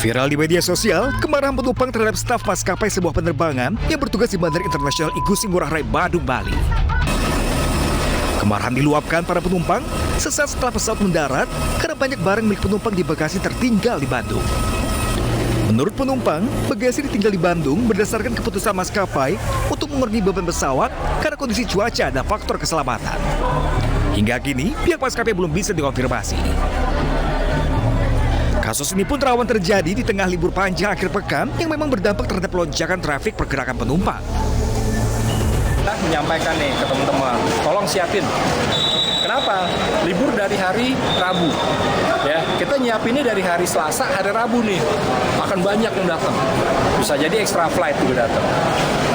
Viral di media sosial, kemarahan penumpang terhadap staf maskapai sebuah penerbangan yang bertugas di Bandara Internasional Igusti Ngurah Rai, Badung, Bali. Kemarahan diluapkan para penumpang sesaat setelah pesawat mendarat karena banyak barang milik penumpang di bagasi tertinggal di Bandung. Menurut penumpang, bagasi ditinggal di Bandung berdasarkan keputusan maskapai untuk mengurangi beban pesawat karena kondisi cuaca dan faktor keselamatan. Hingga kini, pihak maskapai belum bisa dikonfirmasi. Kasus ini pun rawan terjadi di tengah libur panjang akhir pekan yang memang berdampak terhadap lonjakan trafik pergerakan penumpang. Kita menyampaikan nih ke teman-teman, tolong siapin. Kenapa? Libur dari hari Rabu. Ya, kita nyiapinnya dari hari Selasa, hari Rabu nih. Akan banyak yang datang. Bisa jadi extra flight juga datang.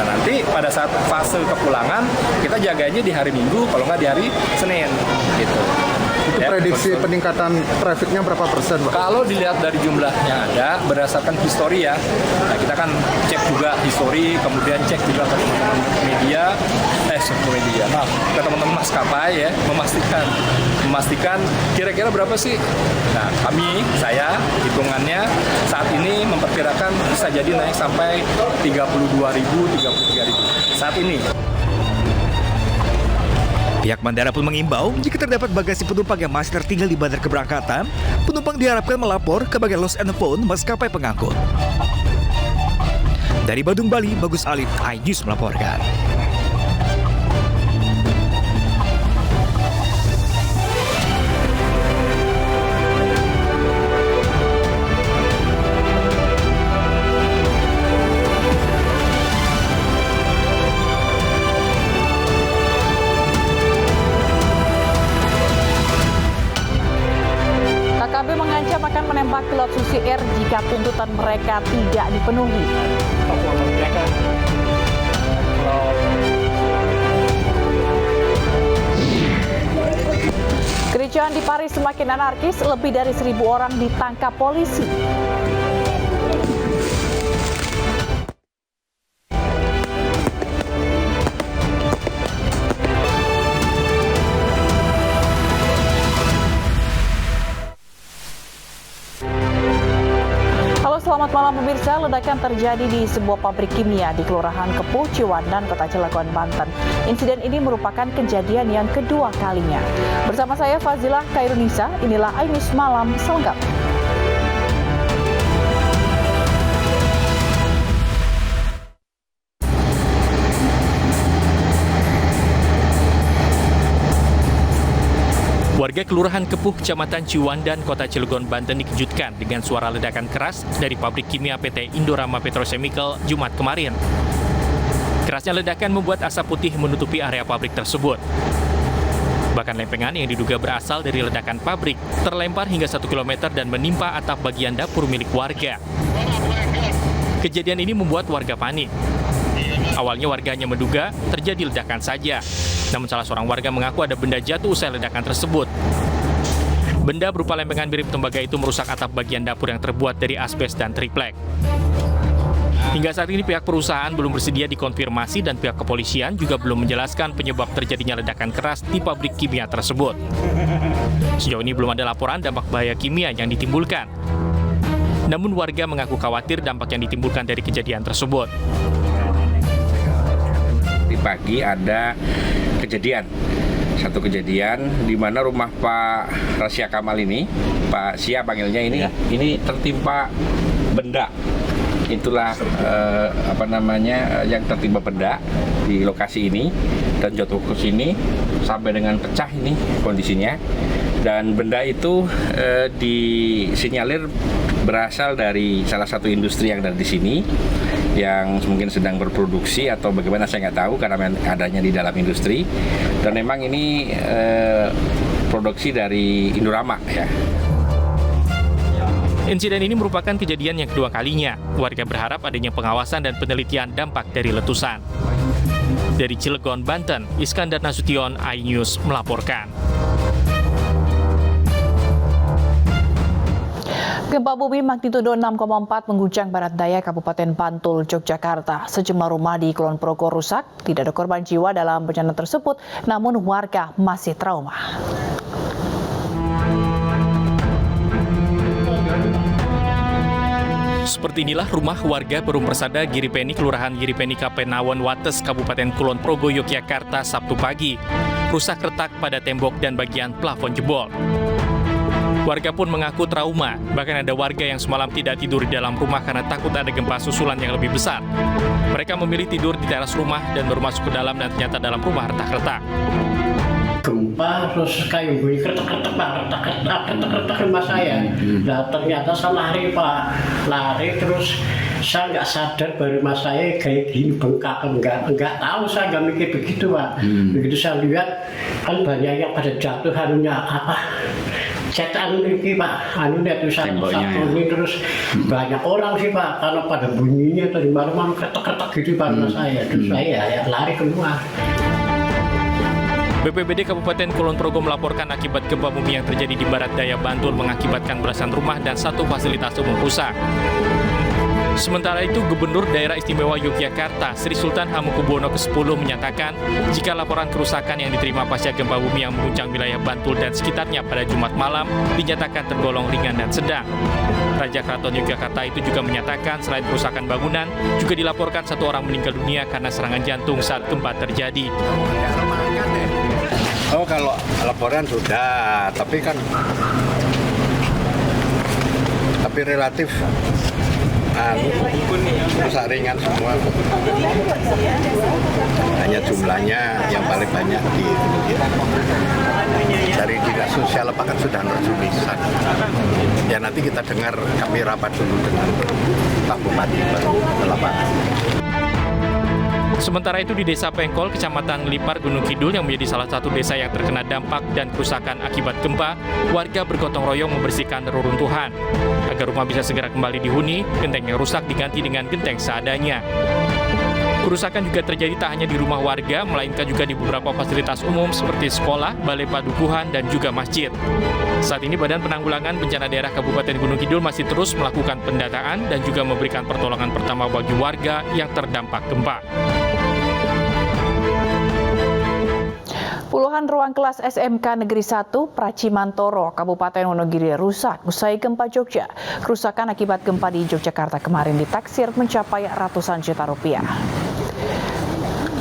Nah, nanti pada saat fase kepulangan, kita jaganya di hari Minggu, kalau nggak di hari Senin. Gitu. Itu ya, prediksi peningkatan trafiknya berapa persen, Pak? Kalau dilihat dari jumlahnya ada, berdasarkan histori ya, nah kita kan cek juga histori, kemudian cek juga ke teman-teman media, ke teman-teman maskapai ya, memastikan kira-kira berapa sih? Nah, saya hitungannya saat ini memperkirakan bisa jadi naik sampai 32.000, 33.000 saat ini. Pihak bandara pun mengimbau jika terdapat bagasi penumpang yang masih tertinggal di bandar keberangkatan, penumpang diharapkan melapor ke bagian lost and found maskapai pengangkut. Dari Badung, Bali, Bagus Alif, iNews melaporkan. KKB mengancam akan menembak pilot Susi Air jika tuntutan mereka tidak dipenuhi. Kericuhan di Paris semakin anarkis, lebih dari 1.000 orang ditangkap polisi. Selamat malam pemirsa, ledakan terjadi di sebuah pabrik kimia di Kelurahan Kepuh, Ciwandan, Kota Cilegon, Banten. Insiden ini merupakan kejadian yang kedua kalinya. Bersama saya Fazilah Khairunisa, inilah iNews Malam selengkapnya. Warga Kelurahan Kepuh, Kecamatan Ciwandan, Kota Cilegon, Banten dikejutkan dengan suara ledakan keras dari pabrik kimia PT Indorama Petrochemical Jumat kemarin. Kerasnya ledakan membuat asap putih menutupi area pabrik tersebut. Bahkan lempengan yang diduga berasal dari ledakan pabrik terlempar hingga 1 km dan menimpa atap bagian dapur milik warga. Kejadian ini membuat warga panik. Awalnya warganya menduga terjadi ledakan saja. Namun salah seorang warga mengaku ada benda jatuh usai ledakan tersebut. Benda berupa lempengan mirip tembaga itu merusak atap bagian dapur yang terbuat dari asbes dan triplek. Hingga saat ini pihak perusahaan belum bersedia dikonfirmasi dan pihak kepolisian juga belum menjelaskan penyebab terjadinya ledakan keras di pabrik kimia tersebut. Sejauh ini belum ada laporan dampak bahaya kimia yang ditimbulkan. Namun warga mengaku khawatir dampak yang ditimbulkan dari kejadian tersebut. Di pagi ada satu kejadian di mana rumah Pak Rasya Kamal ini, Pak Sia panggilnya ini tertimpa benda. Itulah yang tertimpa benda di lokasi ini dan jatuh ke sini sampai dengan pecah ini kondisinya. Dan benda itu disinyalir berasal dari salah satu industri yang ada di sini, yang mungkin sedang berproduksi atau bagaimana saya nggak tahu karena adanya di dalam industri. Dan memang ini produksi dari Indorama ya. Insiden ini merupakan kejadian yang kedua kalinya. Warga berharap adanya pengawasan dan penelitian dampak dari letusan. Dari Cilegon, Banten, Iskandar Nasution, iNews melaporkan. Gempa bumi magnitudo 6,4 mengguncang barat daya Kabupaten Bantul, Yogyakarta. Sejumlah rumah di Kulon Progo rusak. Tidak ada korban jiwa dalam bencana tersebut, namun warga masih trauma. Seperti inilah rumah warga Perum Persada Giripeni, Kelurahan Giripeni, Kapenawon, Wates, Kabupaten Kulon Progo, Yogyakarta, Sabtu pagi. Rusak retak pada tembok dan bagian plafon jebol. Warga pun mengaku trauma, bahkan ada warga yang semalam tidak tidur di dalam rumah karena takut ada gempa susulan yang lebih besar. Mereka memilih tidur di teras rumah dan baru masuk ke dalam dan ternyata dalam rumah retak-retak. Gempa terus kayak bunyi kretek-kretek Pak, kretek-kretek rumah saya. Nah ternyata saya lari Pak, lari terus saya nggak sadar baru rumah saya kayak gini bengkak, enggak tahu, saya nggak mikir begitu Pak. Begitu saya lihat kan banyak yang pada jatuh, harunya apa cetak ini Pak, anunya tuh satu ini terus banyak orang sih Pak, karena pada bunyinya dari mana-mana kretek-kretek gitu Pak rumah saya, terus saya ya lari keluar. BPBD Kabupaten Kulon Progo melaporkan akibat gempa bumi yang terjadi di barat daya Bantul mengakibatkan belasan rumah dan satu fasilitas umum rusak. Sementara itu, Gubernur Daerah Istimewa Yogyakarta, Sri Sultan Hamengkubuwono ke-10 menyatakan jika laporan kerusakan yang diterima pasca gempa bumi yang mengguncang wilayah Bantul dan sekitarnya pada Jumat malam dinyatakan tergolong ringan dan sedang. Raja Keraton Yogyakarta itu juga menyatakan selain kerusakan bangunan, juga dilaporkan satu orang meninggal dunia karena serangan jantung saat gempa terjadi. Oh, kalau laporan sudah, tapi relatif rusak ringan semua. Hanya jumlahnya yang paling banyak di dari dinas sosial Pak kan sudah tulisan. Ya nanti kita dengar, kami rapat dulu dengan Pak Bupati baru ke lapangan. Sementara itu di Desa Pengkol, Kecamatan Ngelipar, Gunung Kidul yang menjadi salah satu desa yang terkena dampak dan kerusakan akibat gempa, warga bergotong royong membersihkan reruntuhan. Agar rumah bisa segera kembali dihuni, genteng yang rusak diganti dengan genteng seadanya. Kerusakan juga terjadi tak hanya di rumah warga, melainkan juga di beberapa fasilitas umum seperti sekolah, balai padukuhan, dan juga masjid. Saat ini Badan Penanggulangan Bencana Daerah Kabupaten Gunung Kidul masih terus melakukan pendataan dan juga memberikan pertolongan pertama bagi warga yang terdampak gempa. Puluhan ruang kelas SMK Negeri 1 Pracimantoro, Kabupaten Wonogiri rusak usai gempa Jogja. Kerusakan akibat gempa di Yogyakarta kemarin ditaksir mencapai ratusan juta rupiah.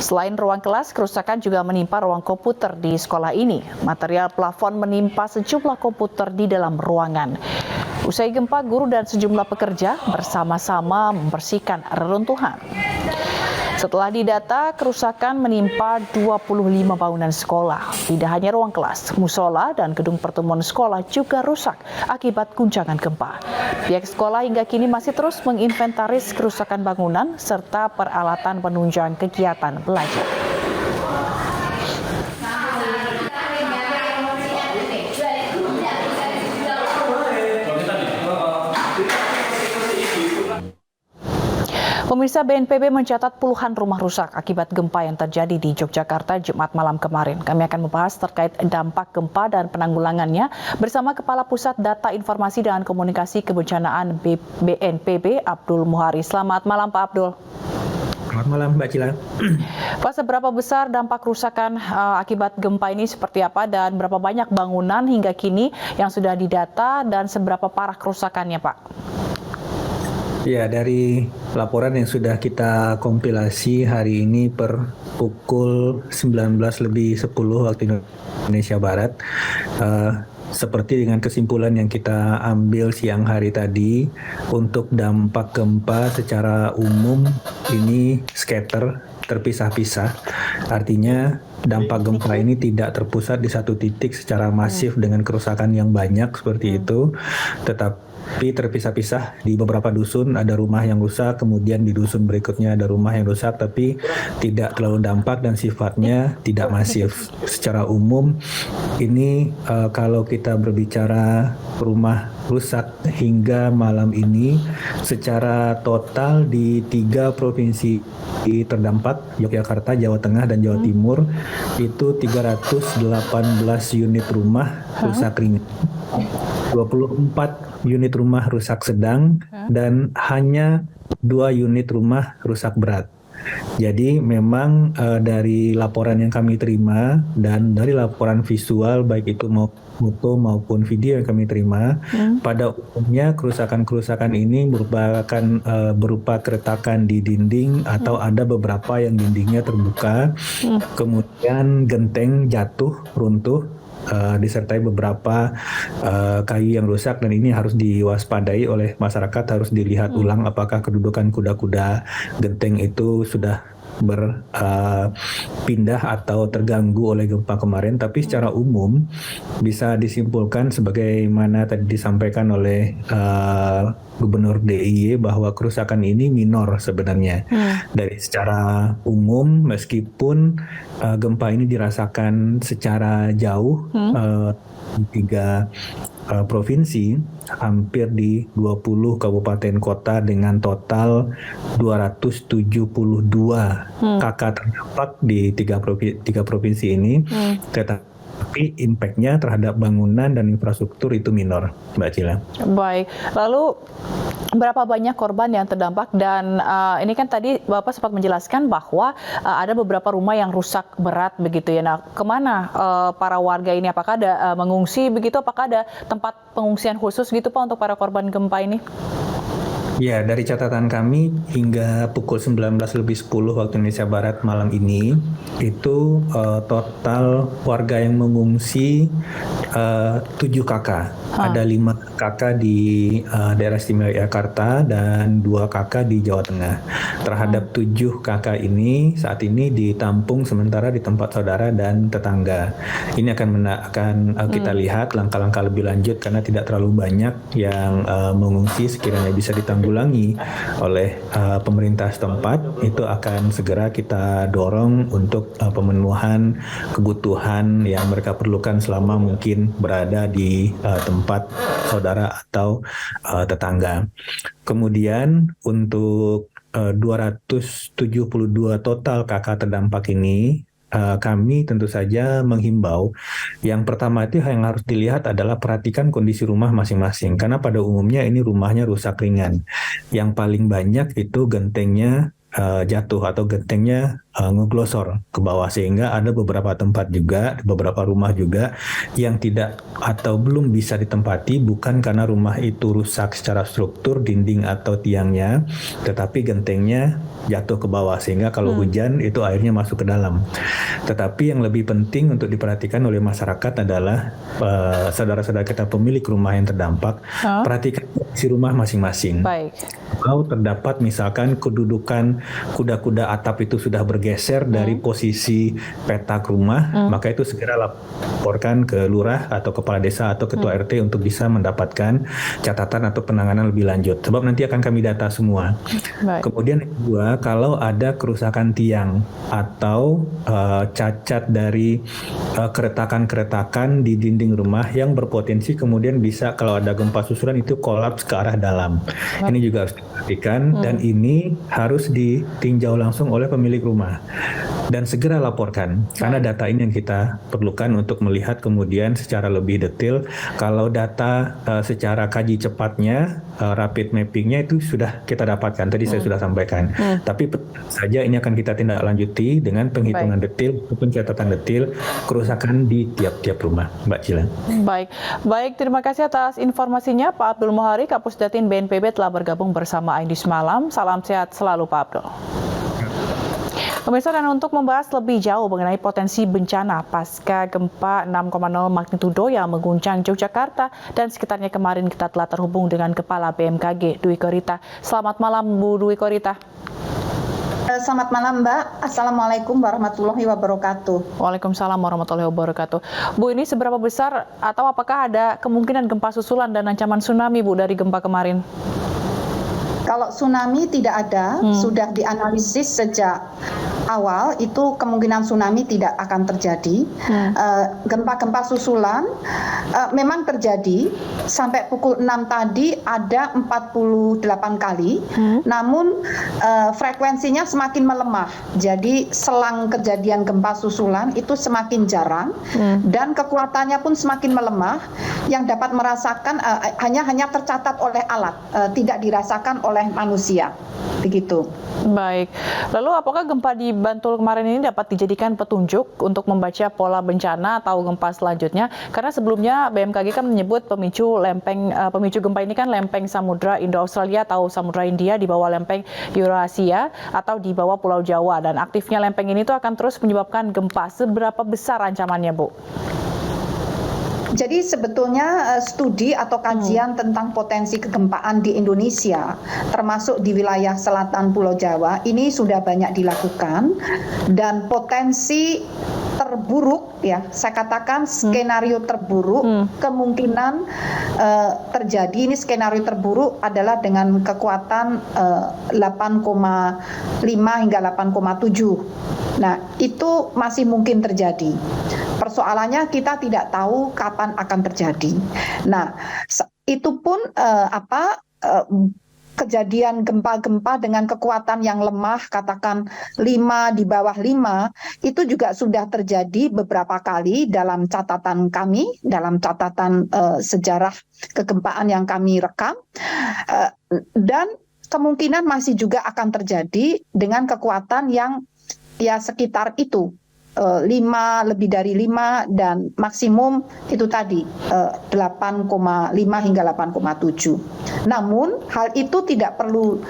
Selain ruang kelas, kerusakan juga menimpa ruang komputer di sekolah ini. Material plafon menimpa sejumlah komputer di dalam ruangan. Usai gempa, guru dan sejumlah pekerja bersama-sama membersihkan reruntuhan. Setelah didata, kerusakan menimpa 25 bangunan sekolah. Tidak hanya ruang kelas, musola dan gedung pertemuan sekolah juga rusak akibat guncangan gempa. Pihak sekolah hingga kini masih terus menginventaris kerusakan bangunan serta peralatan penunjang kegiatan belajar. Pemirsa, BNPB mencatat puluhan rumah rusak akibat gempa yang terjadi di Yogyakarta Jumat malam kemarin. Kami akan membahas terkait dampak gempa dan penanggulangannya bersama Kepala Pusat Data Informasi dan Komunikasi Kebencanaan BNPB, Abdul Muhari. Selamat malam, Pak Abdul. Selamat malam, Mbak Cila. Pak, seberapa besar dampak kerusakan akibat gempa ini seperti apa dan berapa banyak bangunan hingga kini yang sudah didata dan seberapa parah kerusakannya, Pak? Ya, dari laporan yang sudah kita kompilasi hari ini per pukul 19.10 waktu Indonesia Barat, seperti dengan kesimpulan yang kita ambil siang hari tadi, untuk dampak gempa secara umum ini scatter, terpisah-pisah. Artinya dampak gempa ini tidak terpusat di satu titik secara masif dengan kerusakan yang banyak seperti itu, tetapi terpisah-pisah di beberapa dusun. Ada rumah yang rusak, kemudian di dusun berikutnya ada rumah yang rusak, tapi tidak terlalu dampak dan sifatnya tidak masif. Secara umum ini kalau kita berbicara rumah rusak hingga malam ini secara total di 3 provinsi terdampak, Yogyakarta, Jawa Tengah, dan Jawa Timur, itu 318 unit rumah rusak ringan, 24 unit rumah rusak sedang, dan hanya 2 unit rumah rusak berat. Jadi memang dari laporan yang kami terima dan dari laporan visual baik itu mau foto maupun video yang kami terima, pada umumnya kerusakan-kerusakan ini merupakan berupa keretakan di dinding atau ada beberapa yang dindingnya terbuka, kemudian genteng jatuh runtuh, disertai beberapa kayu yang rusak, dan ini harus diwaspadai oleh masyarakat, harus dilihat ulang apakah kedudukan kuda-kuda genteng itu sudah berpindah atau terganggu oleh gempa kemarin. Tapi secara umum bisa disimpulkan sebagaimana tadi disampaikan oleh Gubernur DIY bahwa kerusakan ini minor sebenarnya. Dari secara umum, meskipun gempa ini dirasakan secara jauh di 3 provinsi, hampir di 20 kabupaten kota dengan total 272 KK terdampak di 3 provinsi ini, tetapi impact-nya terhadap bangunan dan infrastruktur itu minor, Mbak Cila. Baik, lalu berapa banyak korban yang terdampak, dan ini kan tadi Bapak sempat menjelaskan bahwa ada beberapa rumah yang rusak berat begitu ya. Nah, kemana para warga ini? Apakah ada mengungsi begitu? Apakah ada tempat pengungsian khusus gitu Pak untuk para korban gempa ini? Ya, dari catatan kami hingga pukul 19.10 waktu Indonesia Barat malam ini, itu total warga yang mengungsi 7 KK. Ada 5 KK di daerah istimewa Jakarta dan 2 KK di Jawa Tengah. Terhadap 7 KK ini saat ini ditampung sementara di tempat saudara dan tetangga. Ini akan kita lihat langkah-langkah lebih lanjut, karena tidak terlalu banyak yang mengungsi. Sekiranya bisa ditanggulangi oleh pemerintah setempat, itu akan segera kita dorong untuk pemenuhan kebutuhan yang mereka perlukan selama mungkin berada di tempat saudara atau tetangga. Kemudian untuk 272 total KK terdampak ini, kami tentu saja menghimbau, yang pertama itu yang harus dilihat adalah perhatikan kondisi rumah masing-masing, karena pada umumnya ini rumahnya rusak ringan. Yang paling banyak itu gentengnya jatuh atau gentengnya ngeglosor ke bawah, sehingga ada beberapa tempat juga, beberapa rumah juga yang tidak atau belum bisa ditempati, bukan karena rumah itu rusak secara struktur dinding atau tiangnya, tetapi gentengnya jatuh ke bawah, sehingga kalau hujan itu airnya masuk ke dalam. Tetapi yang lebih penting untuk diperhatikan oleh masyarakat adalah saudara-saudara kita pemilik rumah yang terdampak, perhatikan kondisi rumah masing-masing. Baik. Kalau terdapat misalkan kedudukan kuda-kuda atap itu sudah bergeser dari posisi petak rumah, maka itu segera laporkan ke lurah atau kepala desa atau ketua RT untuk bisa mendapatkan catatan atau penanganan lebih lanjut. Sebab nanti akan kami data semua. Baik. Kemudian yang kedua, kalau ada kerusakan tiang atau cacat dari keretakan-keretakan di dinding rumah yang berpotensi kemudian bisa, kalau ada gempa susulan, itu kolaps ke arah dalam. Ini juga harus diperhatikan, dan ini harus ditinjau langsung oleh pemilik rumah dan segera laporkan, karena data ini yang kita perlukan untuk melihat kemudian secara lebih detail. Kalau data secara kaji cepatnya, rapid mappingnya itu sudah kita dapatkan, tadi saya sudah sampaikan. Tapi saja ini akan kita tindak lanjuti dengan penghitungan detail ataupun catatan detail kerusakan di tiap-tiap rumah, Mbak Cila. Baik, terima kasih atas informasinya Pak Abdul Muhari, Kapusdatin BNPB telah bergabung bersama Aindi semalam. Salam sehat selalu Pak Abdul. Pemirsa, dan untuk membahas lebih jauh mengenai potensi bencana pasca gempa 6,0 magnitudo yang mengguncang Yogyakarta dan sekitarnya kemarin, kita telah terhubung dengan Kepala BMKG Dwi Korita. Selamat malam Bu Dwi Korita. Selamat malam Mbak. Assalamualaikum warahmatullahi wabarakatuh. Waalaikumsalam warahmatullahi wabarakatuh. Bu, ini seberapa besar atau apakah ada kemungkinan gempa susulan dan ancaman tsunami Bu dari gempa kemarin? Kalau tsunami tidak ada, sudah dianalisis sejak awal, itu kemungkinan tsunami tidak akan terjadi. Gempa-gempa susulan memang terjadi, sampai pukul 6 tadi ada 48 kali, namun frekuensinya semakin melemah. Jadi selang kejadian gempa susulan itu semakin jarang, dan kekuatannya pun semakin melemah, yang dapat merasakan hanya tercatat oleh alat, tidak dirasakan oleh manusia. begitu. Baik. Lalu apakah gempa di Bantul kemarin ini dapat dijadikan petunjuk untuk membaca pola bencana atau gempa selanjutnya? Karena sebelumnya BMKG kan menyebut pemicu gempa ini kan lempeng Samudra Indo-Australia atau Samudra India di bawah lempeng Eurasia atau di bawah Pulau Jawa, dan aktifnya lempeng ini tuh akan terus menyebabkan gempa. Seberapa besar ancamannya, Bu? Jadi sebetulnya studi atau kajian tentang potensi kegempaan di Indonesia, termasuk di wilayah selatan Pulau Jawa, ini sudah banyak dilakukan, dan potensi terburuk, ya, saya katakan skenario terburuk kemungkinan terjadi. Ini skenario terburuk adalah dengan kekuatan 8,5 hingga 8,7. Nah, itu masih mungkin terjadi. Persoalannya kita tidak tahu kapan akan terjadi. Nah, itu pun kejadian gempa-gempa dengan kekuatan yang lemah, katakan 5 di bawah 5, itu juga sudah terjadi beberapa kali dalam catatan kami, dalam catatan sejarah kegempaan yang kami rekam, dan kemungkinan masih juga akan terjadi dengan kekuatan yang ya sekitar itu. 5, lebih dari 5, dan maksimum itu tadi 8,5 hingga 8,7. Namun hal itu tidak perlu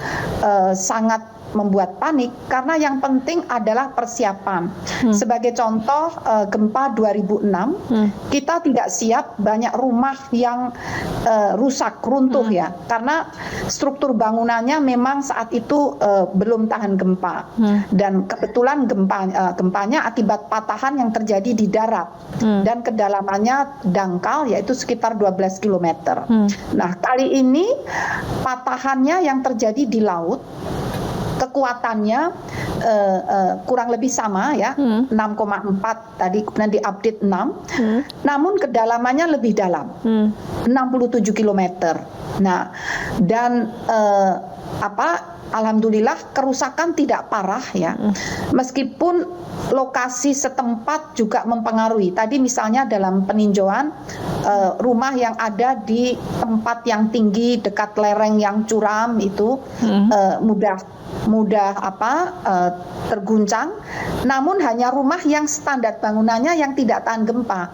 sangat membuat panik, karena yang penting adalah persiapan. Sebagai contoh, gempa 2006, kita tidak siap, banyak rumah yang rusak, runtuh, ya, karena struktur bangunannya memang saat itu belum tahan gempa, dan kebetulan gempanya akibat patahan yang terjadi di darat, dan kedalamannya dangkal, yaitu sekitar 12 km. Nah, kali ini patahannya yang terjadi di laut, kekuatannya kurang lebih sama, ya, 6,4 tadi, kemudian diupdate 6, namun kedalamannya lebih dalam, 67 km. Nah, dan alhamdulillah kerusakan tidak parah, ya, meskipun lokasi setempat juga mempengaruhi. Tadi misalnya dalam peninjauan, rumah yang ada di tempat yang tinggi dekat lereng yang curam itu mudah terguncang, namun hanya rumah yang standar bangunannya yang tidak tahan gempa.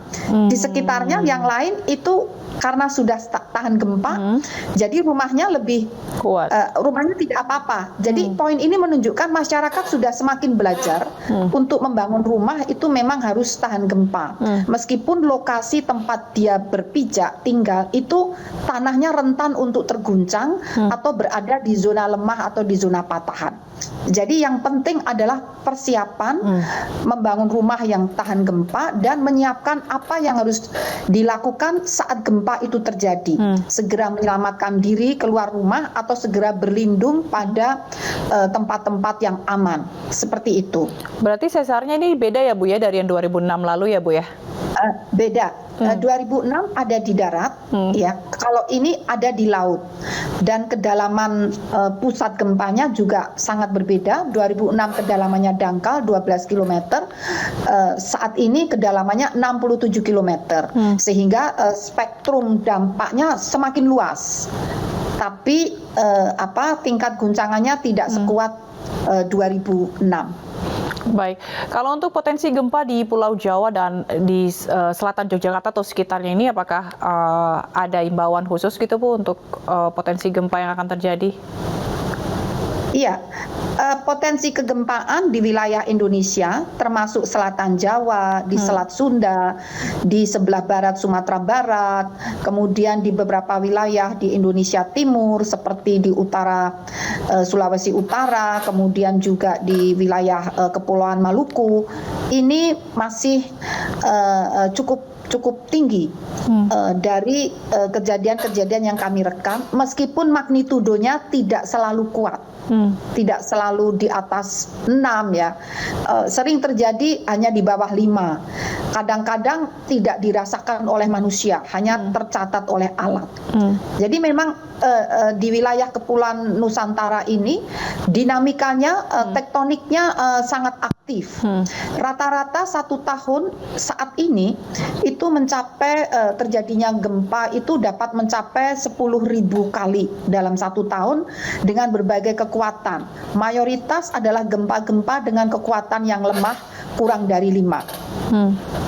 Di sekitarnya yang lain itu karena sudah tahan gempa, jadi rumahnya lebih kuat, rumahnya tidak apa-apa. Jadi poin ini menunjukkan masyarakat sudah semakin belajar untuk membangun rumah itu memang harus tahan gempa, meskipun lokasi tempat dia berpijak tinggal itu tanahnya rentan untuk terguncang atau berada di zona lemah atau di zona patahan. Jadi yang penting adalah persiapan membangun rumah yang tahan gempa dan menyiapkan apa yang harus dilakukan saat gempa itu terjadi. Segera menyelamatkan diri keluar rumah atau segera berlindung pada tempat-tempat yang aman. Seperti itu. Berarti sesarnya ini beda ya, Bu, ya, dari yang 2006 lalu ya, Bu, ya? Beda. 2006 ada di darat, ya. Kalau ini ada di laut, dan kedalaman pusat gempanya juga sangat berbeda. 2006 kedalamannya dangkal 12 km, saat ini kedalamannya 67 km, sehingga spektrum dampaknya semakin luas. Tapi tingkat guncangannya tidak sekuat 2006. Baik, kalau untuk potensi gempa di Pulau Jawa dan di selatan Yogyakarta atau sekitarnya ini, apakah ada imbauan khusus gitu, Bu, untuk potensi gempa yang akan terjadi? Iya, potensi kegempaan di wilayah Indonesia, termasuk selatan Jawa, di Selat Sunda, di sebelah barat Sumatera Barat, kemudian di beberapa wilayah di Indonesia Timur, seperti di utara Sulawesi Utara, kemudian juga di wilayah Kepulauan Maluku, ini masih cukup tinggi dari kejadian-kejadian yang kami rekam, meskipun magnitudonya tidak selalu kuat. Tidak selalu di atas 6, ya. Sering terjadi hanya di bawah 5. Kadang-kadang tidak dirasakan oleh manusia, hanya tercatat oleh alat. Jadi memang di wilayah Kepulauan Nusantara ini dinamikanya, tektoniknya sangat aktif. aktif. Rata-rata 1 tahun saat ini itu mencapai terjadinya gempa itu dapat mencapai 10.000 kali dalam 1 tahun dengan berbagai kekuatan. Mayoritas adalah gempa-gempa dengan kekuatan yang lemah kurang dari 5.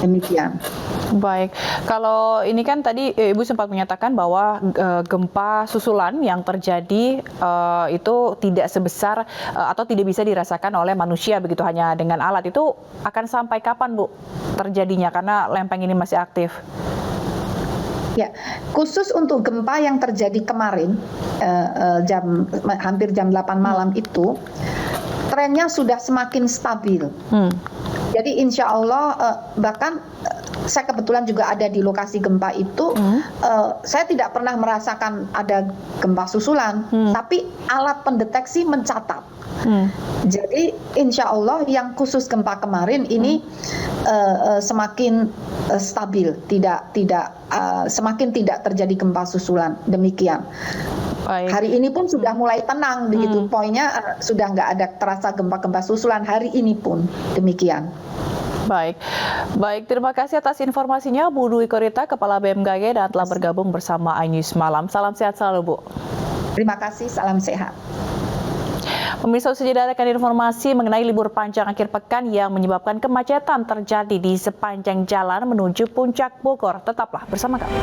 Demikian. Baik, kalau ini kan tadi Ibu sempat menyatakan bahwa gempa susulan yang terjadi itu tidak sebesar atau tidak bisa dirasakan oleh manusia begitu hanya dengan alat. Itu akan sampai kapan Bu terjadinya karena lempeng ini masih aktif? Ya, khusus untuk gempa yang terjadi kemarin hampir jam 8 malam itu trennya sudah semakin stabil. Jadi insya Allah bahkan saya kebetulan juga ada di lokasi gempa itu, saya tidak pernah merasakan ada gempa susulan, tapi alat pendeteksi mencatat. Jadi insya Allah yang khusus gempa kemarin ini semakin stabil, semakin tidak terjadi gempa susulan. Demikian. Baik. Hari ini pun sudah mulai tenang, begitu poinnya sudah nggak ada terasa gempa-gempa susulan hari ini pun demikian. Baik, terima kasih atas informasinya Bu Dwi Korita, Kepala BMKG dan telah bergabung bersama iNews Malam. Salam sehat selalu Bu. Terima kasih, salam sehat. Pemirsa, sudah ada informasi mengenai libur panjang akhir pekan yang menyebabkan kemacetan terjadi di sepanjang jalan menuju Puncak Bogor. Tetaplah bersama kami.